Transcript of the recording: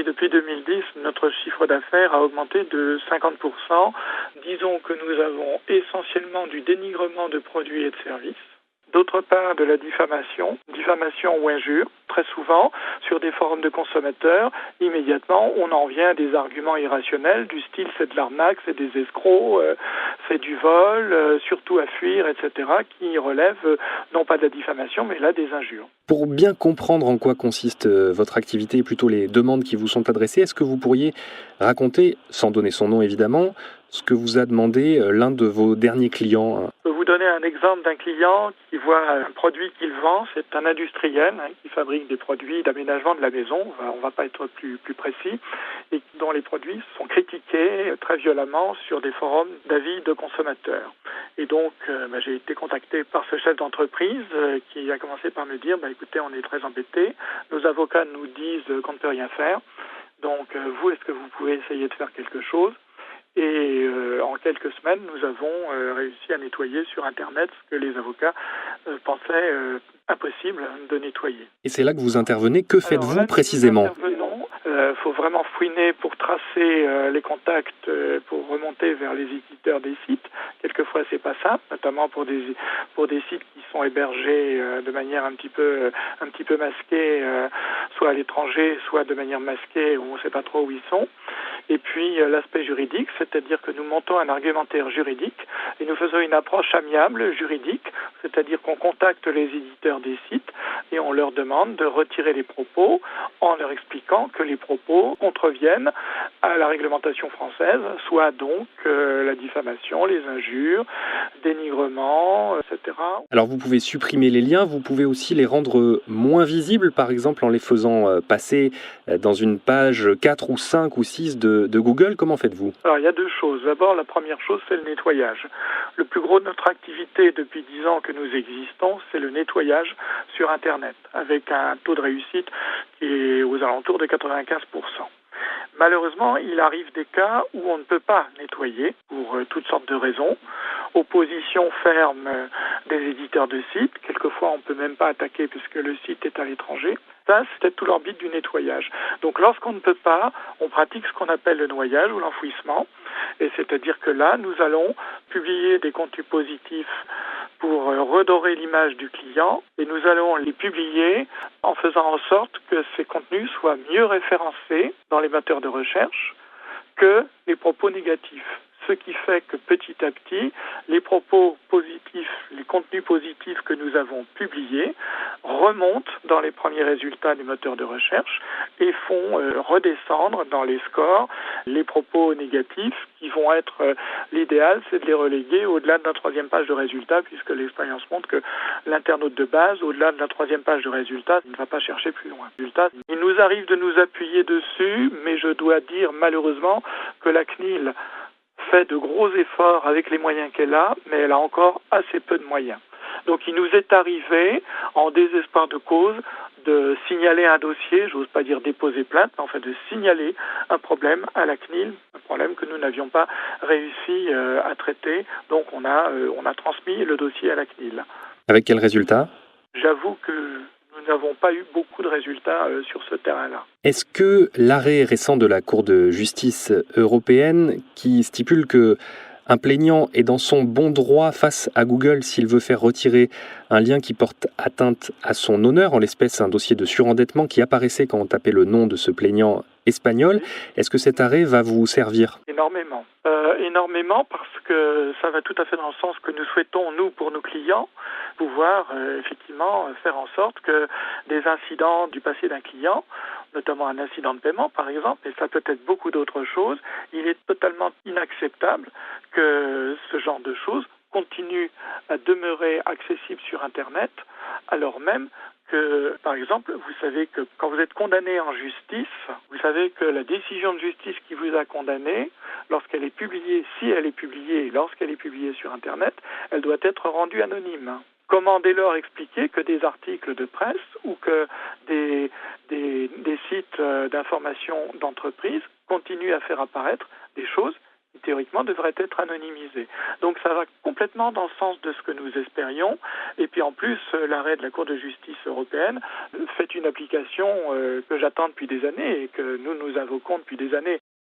depuis 2010, notre chiffre d'affaires a augmenté de 50%. Disons que nous avons essentiellement du dénigrement de produits et de services. D'autre part, de la diffamation ou injure, très souvent, sur des forums de consommateurs. Immédiatement, on en vient à des arguments irrationnels du style c'est de l'arnaque, c'est des escrocs, c'est du vol, surtout à fuir, etc., qui relèvent non pas de la diffamation, mais là des injures. Pour bien comprendre en quoi consiste votre activité et plutôt les demandes qui vous sont adressées, est-ce que vous pourriez raconter, sans donner son nom évidemment, ce que vous a demandé l'un de vos derniers clients? Je peux vous donner un exemple d'un client qui voit un produit qu'il vend. C'est un industriel qui fabrique des produits d'aménagement de la maison, on va pas être plus précis, et dont les produits sont critiqués très violemment sur des forums d'avis de consommateurs. Et donc, j'ai été contacté par ce chef d'entreprise qui a commencé par me dire, écoutez, on est très embêtés, nos avocats nous disent qu'on ne peut rien faire, donc vous, est-ce que vous pouvez essayer de faire quelque chose ? Et en quelques semaines, nous avons réussi à nettoyer sur Internet ce que les avocats pensaient impossible de nettoyer. Et c'est là que vous intervenez. Que faites-vous précisément ? Faut vraiment fouiner pour tracer les contacts, pour remonter vers les éditeurs des sites. Quelquefois, c'est pas simple, notamment pour des sites qui sont hébergés de manière un petit peu masquée, soit à l'étranger, soit de manière masquée, où on ne sait pas trop où ils sont. Et puis l'aspect juridique, c'est-à-dire que nous montons un argumentaire juridique et nous faisons une approche amiable juridique, c'est-à-dire qu'on contacte les éditeurs des sites et on leur demande de retirer les propos en leur expliquant que les propos contreviennent à la réglementation française, soit donc la diffamation, les injures, dénigrement, etc. Alors vous pouvez supprimer les liens, vous pouvez aussi les rendre moins visibles, par exemple en les faisant passer dans une page 4 ou 5 ou 6 de Google. Comment faites-vous ? Alors il y a deux choses. D'abord, la première chose, c'est le nettoyage. Le plus gros de notre activité depuis 10 ans que nous existons, c'est le nettoyage sur Internet, avec un taux de réussite qui est aux alentours de 95%. Malheureusement, il arrive des cas où on ne peut pas nettoyer pour toutes sortes de raisons. Opposition ferme des éditeurs de sites. Quelquefois, on ne peut même pas attaquer puisque le site est à l'étranger. Ça, c'était tout l'orbite du nettoyage. Donc, lorsqu'on ne peut pas, on pratique ce qu'on appelle le noyage ou l'enfouissement. Et c'est-à-dire que là, nous allons publier des contenus positifs pour redorer l'image du client et nous allons les publier en faisant en sorte que ces contenus soient mieux référencés dans les moteurs de recherche que les propos négatifs. Ce qui fait que petit à petit, les propos positifs, les contenus positifs que nous avons publiés remontent dans les premiers résultats des moteurs de recherche et font redescendre dans les scores les propos négatifs qui vont être l'idéal, c'est de les reléguer au-delà de la 3e page de résultats puisque l'expérience montre que l'internaute de base, au-delà de la 3e page de résultats, ne va pas chercher plus loin. Il nous arrive de nous appuyer dessus, mais je dois dire malheureusement que la CNIL fait de gros efforts avec les moyens qu'elle a, mais elle a encore assez peu de moyens. Donc il nous est arrivé, en désespoir de cause, de signaler un dossier, j'ose pas dire déposer plainte, mais enfin de signaler un problème à la CNIL, un problème que nous n'avions pas réussi à traiter. Donc on a transmis le dossier à la CNIL. Avec quel résultat ? J'avoue que nous n'avons pas eu beaucoup de résultats sur ce terrain-là. Est-ce que l'arrêt récent de la Cour de justice européenne qui stipule que un plaignant est dans son bon droit face à Google s'il veut faire retirer un lien qui porte atteinte à son honneur, en l'espèce un dossier de surendettement qui apparaissait quand on tapait le nom de ce plaignant espagnol, est-ce que cet arrêt va vous servir ? Énormément. Énormément parce que ça va tout à fait dans le sens que nous souhaitons, nous, pour nos clients, pouvoir effectivement faire en sorte que des incidents du passé d'un client, notamment un incident de paiement par exemple, et ça peut être beaucoup d'autres choses, il est totalement inacceptable que ce genre de choses continue à demeurer accessible sur Internet, alors même que, par exemple, vous savez que quand vous êtes condamné en justice, vous savez que la décision de justice qui vous a condamné, lorsqu'elle est publiée, si elle est publiée, lorsqu'elle est publiée sur Internet, elle doit être rendue anonyme. Comment dès lors expliquer que des articles de presse ou que des sites d'information d'entreprise continuent à faire apparaître des choses théoriquement, devrait être anonymisé. Donc ça va complètement dans le sens de ce que nous espérions. Et puis en plus, l'arrêt de la Cour de justice européenne fait une application que j'attends depuis des années et que nous invoquons depuis des années.